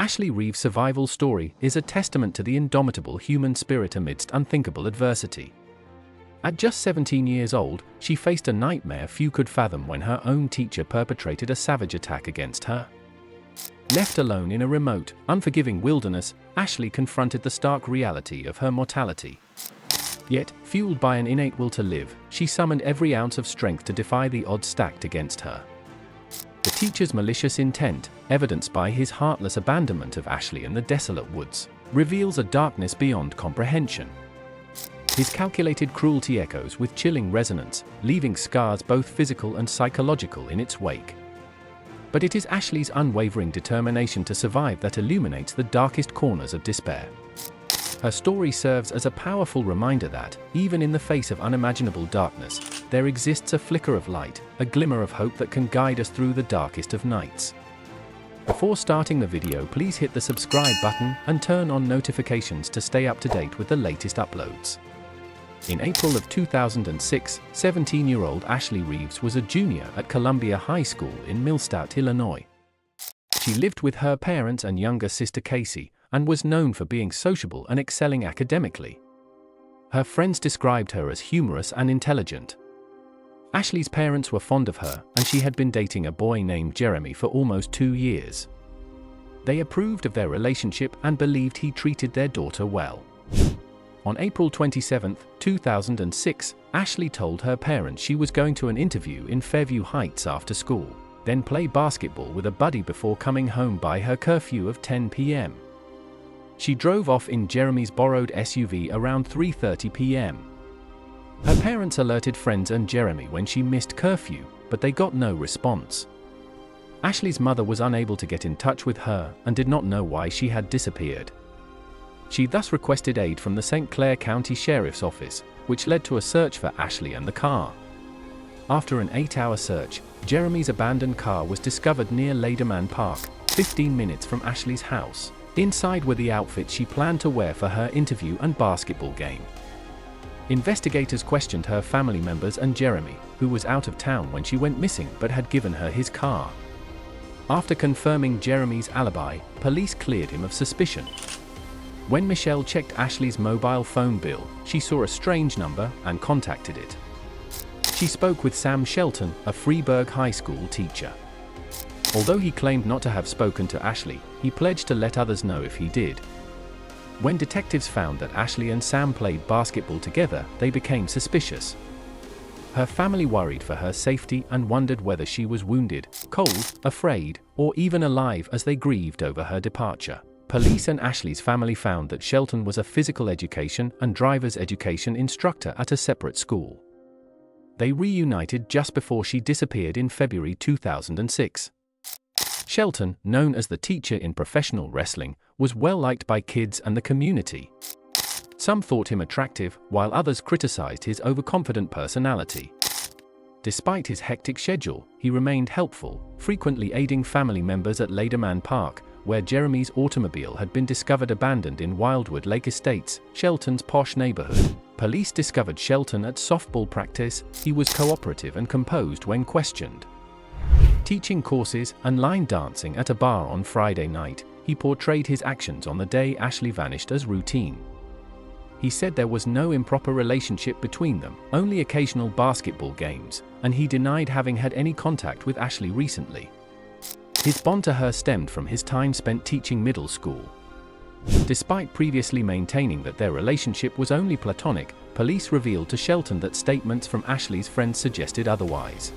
Ashley Reeves' survival story is a testament to the indomitable human spirit amidst unthinkable adversity. At just 17 years old, she faced a nightmare few could fathom when her own teacher perpetrated a savage attack against her. Left alone in a remote, unforgiving wilderness, Ashley confronted the stark reality of her mortality. Yet, fueled by an innate will to live, she summoned every ounce of strength to defy the odds stacked against her. The teacher's malicious intent, evidenced by his heartless abandonment of Ashley in the desolate woods, reveals a darkness beyond comprehension. His calculated cruelty echoes with chilling resonance, leaving scars both physical and psychological in its wake. But it is Ashley's unwavering determination to survive that illuminates the darkest corners of despair. Her story serves as a powerful reminder that, even in the face of unimaginable darkness, there exists a flicker of light, a glimmer of hope that can guide us through the darkest of nights. Before starting the video, please hit the subscribe button and turn on notifications to stay up to date with the latest uploads. In April of 2006, 17-year-old Ashley Reeves was a junior at Columbia High School in Millstadt, Illinois. She lived with her parents and younger sister Casey, and was known for being sociable and excelling academically. Her friends described her as humorous and intelligent. Ashley's parents were fond of her, and she had been dating a boy named Jeremy for almost 2 years. They approved of their relationship and believed he treated their daughter well. On April 27, 2006, Ashley told her parents she was going to an interview in Fairview Heights after school, then play basketball with a buddy before coming home by her curfew of 10 p.m. She drove off in Jeremy's borrowed SUV around 3:30 p.m. Her parents alerted friends and Jeremy when she missed curfew, but they got no response. Ashley's mother was unable to get in touch with her and did not know why she had disappeared. She thus requested aid from the St. Clair County Sheriff's Office, which led to a search for Ashley and the car. After an 8-hour search, Jeremy's abandoned car was discovered near Laderman Park, 15 minutes from Ashley's house. Inside were the outfits she planned to wear for her interview and basketball game. Investigators questioned her family members and Jeremy, who was out of town when she went missing but had given her his car. After confirming Jeremy's alibi, police cleared him of suspicion. When Michelle checked Ashley's mobile phone bill, she saw a strange number and contacted it. She spoke with Sam Shelton, a Freeburg High School teacher. Although he claimed not to have spoken to Ashley, he pledged to let others know if he did. When detectives found that Ashley and Sam played basketball together, they became suspicious. Her family worried for her safety and wondered whether she was wounded, cold, afraid, or even alive as they grieved over her departure. Police and Ashley's family found that Shelton was a physical education and driver's education instructor at a separate school. They reunited just before she disappeared in February 2006. Shelton, known as the teacher in professional wrestling, was well liked by kids and the community. Some thought him attractive, while others criticized his overconfident personality. Despite his hectic schedule, he remained helpful, frequently aiding family members at Laderman Park, where Jeremy's automobile had been discovered abandoned in Wildwood Lake Estates, Shelton's posh neighborhood. Police discovered Shelton at softball practice. He was cooperative and composed when questioned. Teaching courses and line dancing at a bar on Friday night, he portrayed his actions on the day Ashley vanished as routine. He said there was no improper relationship between them, only occasional basketball games, and he denied having had any contact with Ashley recently. His bond to her stemmed from his time spent teaching middle school. Despite previously maintaining that their relationship was only platonic, police revealed to Shelton that statements from Ashley's friends suggested otherwise.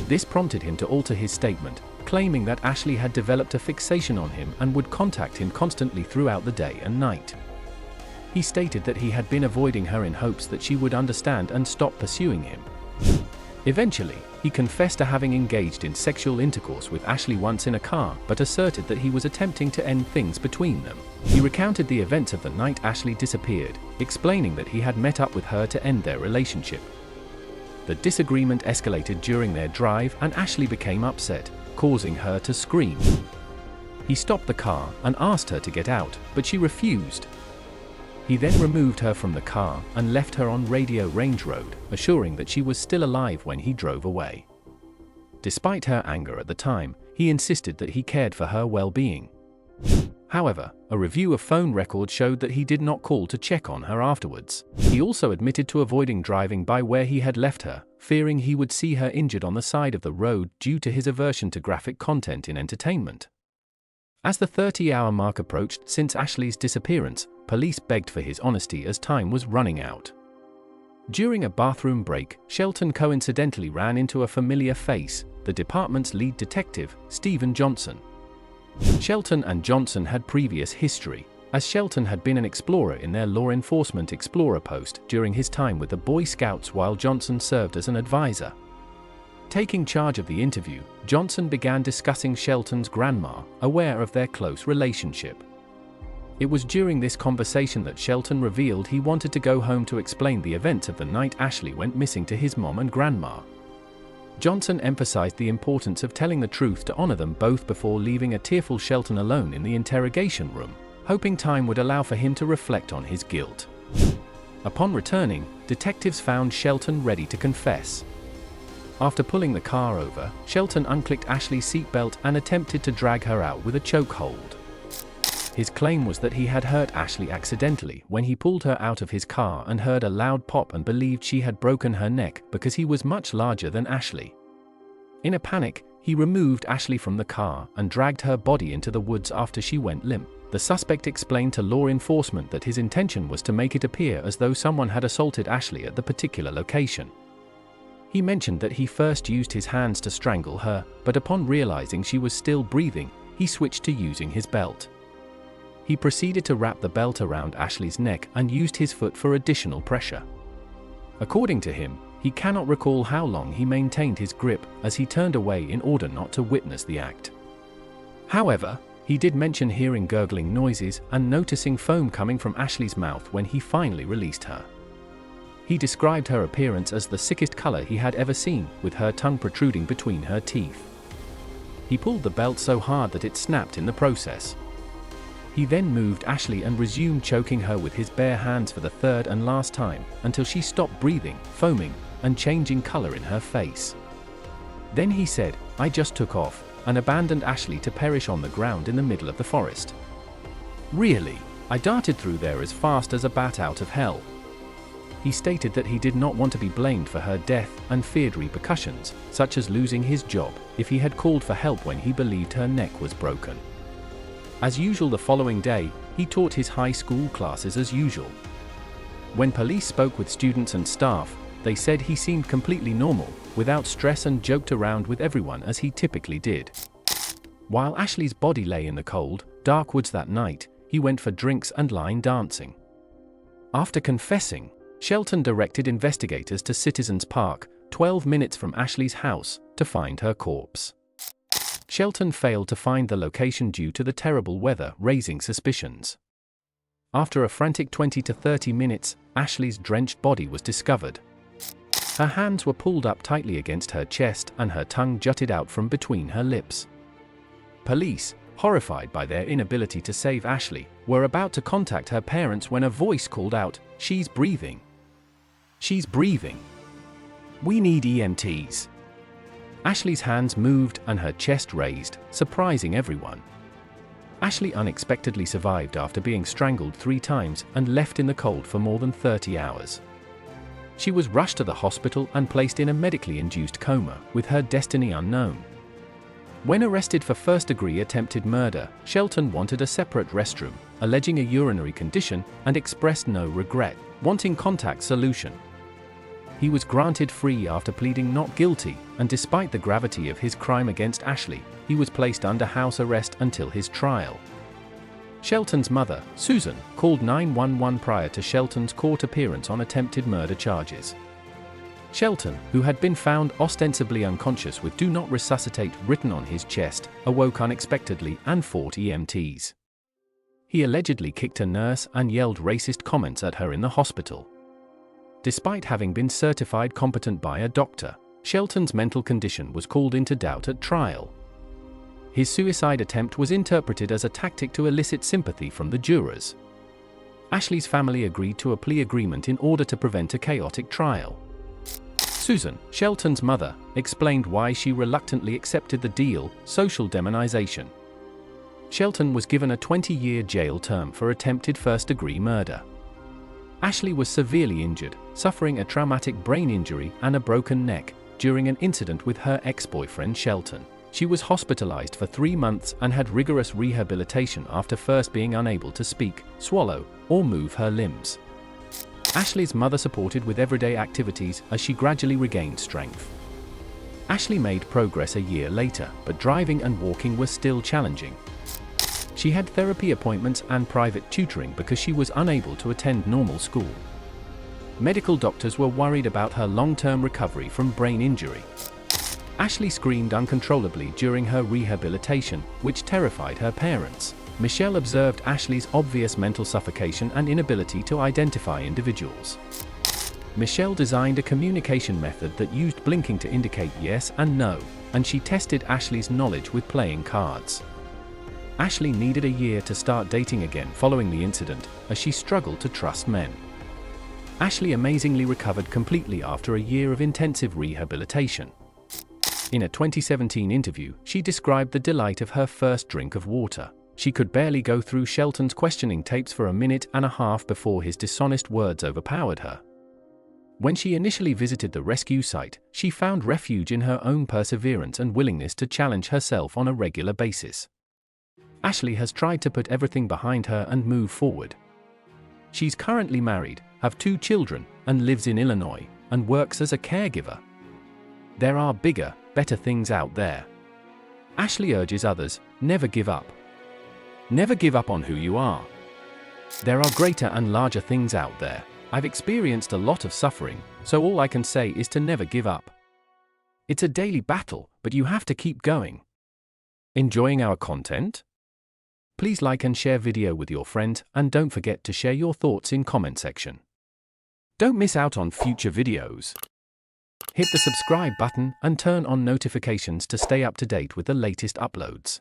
This prompted him to alter his statement, claiming that Ashley had developed a fixation on him and would contact him constantly throughout the day and night. He stated that he had been avoiding her in hopes that she would understand and stop pursuing him. Eventually, he confessed to having engaged in sexual intercourse with Ashley once in a car, but asserted that he was attempting to end things between them. He recounted the events of the night Ashley disappeared, explaining that he had met up with her to end their relationship. The disagreement escalated during their drive and Ashley became upset, causing her to scream. He stopped the car and asked her to get out, but she refused. He then removed her from the car and left her on Radio Range Road, assuring that she was still alive when he drove away. Despite her anger at the time, he insisted that he cared for her well-being. However, a review of phone records showed that he did not call to check on her afterwards. He also admitted to avoiding driving by where he had left her, fearing he would see her injured on the side of the road due to his aversion to graphic content in entertainment. As the 30-hour mark approached since Ashley's disappearance, police begged for his honesty as time was running out. During a bathroom break, Shelton coincidentally ran into a familiar face, the department's lead detective, Stephen Johnson. Shelton and Johnson had previous history, as Shelton had been an explorer in their law enforcement explorer post during his time with the Boy Scouts while Johnson served as an advisor. Taking charge of the interview, Johnson began discussing Shelton's grandma, aware of their close relationship. It was during this conversation that Shelton revealed he wanted to go home to explain the events of the night Ashley went missing to his mom and grandma. Johnson emphasized the importance of telling the truth to honor them both before leaving a tearful Shelton alone in the interrogation room, hoping time would allow for him to reflect on his guilt. Upon returning, detectives found Shelton ready to confess. After pulling the car over, Shelton unclicked Ashley's seatbelt and attempted to drag her out with a chokehold. His claim was that he had hurt Ashley accidentally when he pulled her out of his car and heard a loud pop and believed she had broken her neck because he was much larger than Ashley. In a panic, he removed Ashley from the car and dragged her body into the woods after she went limp. The suspect explained to law enforcement that his intention was to make it appear as though someone had assaulted Ashley at the particular location. He mentioned that he first used his hands to strangle her, but upon realizing she was still breathing, he switched to using his belt. He proceeded to wrap the belt around Ashley's neck and used his foot for additional pressure. According to him, he cannot recall how long he maintained his grip as he turned away in order not to witness the act. However, he did mention hearing gurgling noises and noticing foam coming from Ashley's mouth when he finally released her. He described her appearance as the sickest color he had ever seen, with her tongue protruding between her teeth. He pulled the belt so hard that it snapped in the process. He then moved Ashley and resumed choking her with his bare hands for the third and last time, until she stopped breathing, foaming, and changing color in her face. Then he said, "I just took off," and abandoned Ashley to perish on the ground in the middle of the forest. "Really, I darted through there as fast as a bat out of hell." He stated that he did not want to be blamed for her death and feared repercussions, such as losing his job, if he had called for help when he believed her neck was broken. As usual the following day, he taught his high school classes as usual. When police spoke with students and staff, they said he seemed completely normal, without stress, and joked around with everyone as he typically did. While Ashley's body lay in the cold, dark woods that night, he went for drinks and line dancing. After confessing, Shelton directed investigators to Citizens Park, 12 minutes from Ashley's house, to find her corpse. Shelton failed to find the location due to the terrible weather, raising suspicions. After a frantic 20 to 30 minutes, Ashley's drenched body was discovered. Her hands were pulled up tightly against her chest and her tongue jutted out from between her lips. Police, horrified by their inability to save Ashley, were about to contact her parents when a voice called out, "She's breathing. She's breathing. We need EMTs." Ashley's hands moved and her chest raised, surprising everyone. Ashley unexpectedly survived after being strangled 3 times and left in the cold for more than 30 hours. She was rushed to the hospital and placed in a medically induced coma, with her destiny unknown. When arrested for first-degree attempted murder, Shelton wanted a separate restroom, alleging a urinary condition, and expressed no regret, wanting contact solution. He was granted free after pleading not guilty, and despite the gravity of his crime against Ashley, he was placed under house arrest until his trial. Shelton's mother, Susan, called 911 prior to Shelton's court appearance on attempted murder charges. Shelton, who had been found ostensibly unconscious with "Do Not Resuscitate" written on his chest, awoke unexpectedly and fought EMTs. He allegedly kicked a nurse and yelled racist comments at her in the hospital. Despite having been certified competent by a doctor, Shelton's mental condition was called into doubt at trial. His suicide attempt was interpreted as a tactic to elicit sympathy from the jurors. Ashley's family agreed to a plea agreement in order to prevent a chaotic trial. Susan, Shelton's mother, explained why she reluctantly accepted the deal: social demonization. Shelton was given a 20-year jail term for attempted first-degree murder. Ashley was severely injured, suffering a traumatic brain injury and a broken neck during an incident with her ex-boyfriend Shelton. She was hospitalized for 3 months and had rigorous rehabilitation after first being unable to speak, swallow, or move her limbs. Ashley's mother supported with everyday activities as she gradually regained strength. Ashley made progress a year later, but driving and walking were still challenging. She had therapy appointments and private tutoring because she was unable to attend normal school. Medical doctors were worried about her long-term recovery from brain injury. Ashley screamed uncontrollably during her rehabilitation, which terrified her parents. Michelle observed Ashley's obvious mental suffocation and inability to identify individuals. Michelle designed a communication method that used blinking to indicate yes and no, and she tested Ashley's knowledge with playing cards. Ashley needed a year to start dating again following the incident, as she struggled to trust men. Ashley amazingly recovered completely after a year of intensive rehabilitation. In a 2017 interview, she described the delight of her first drink of water. She could barely go through Shelton's questioning tapes for 1.5 minutes before his dishonest words overpowered her. When she initially visited the rescue site, she found refuge in her own perseverance and willingness to challenge herself on a regular basis. Ashley has tried to put everything behind her and move forward. She's currently married, has 2 children, and lives in Illinois, and works as a caregiver. There are bigger, better things out there. Ashley urges others, never give up. Never give up on who you are. There are greater and larger things out there. I've experienced a lot of suffering, so all I can say is to never give up. It's a daily battle, but you have to keep going. Enjoying our content? Please like and share video with your friends, and don't forget to share your thoughts in comment section. Don't miss out on future videos. Hit the subscribe button and turn on notifications to stay up to date with the latest uploads.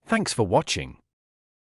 Thanks for watching.